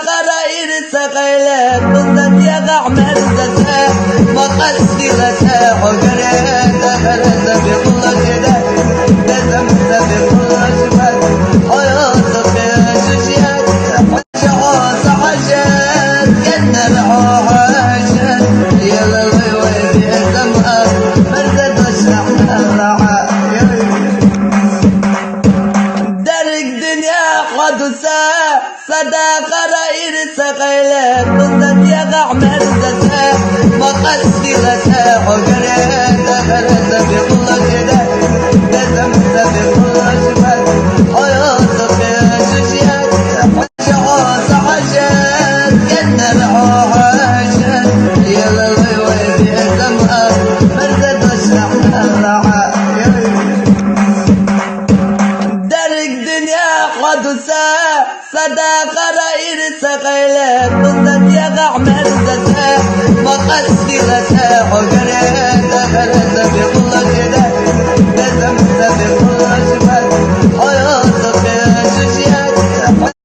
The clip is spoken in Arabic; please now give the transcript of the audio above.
غير سقيلة بالذات يا غعمر زتا ما قصدي غتا حجرة دخلت في كل كده دزمت في كل شباب حياتك يا شجيات حجات حجات كنا العاشات يلا ويوي في الزمان مرزت الشحنة الرعا درك دنيا قدسة صداقة غير سقيلة بالذات يا غعمر زتا ما قصدي غتا حجرة دخلت في كل كده دزمت في كل شباب حياتك يا شجيات حجات حجات كنا العاشات يلا ويوي في الزمان مرزت الشحنة الرعا درك دنيا قدسة صداقة غير سقيلة بالذات يا غعمر زتا ما قصدي غتا حجرة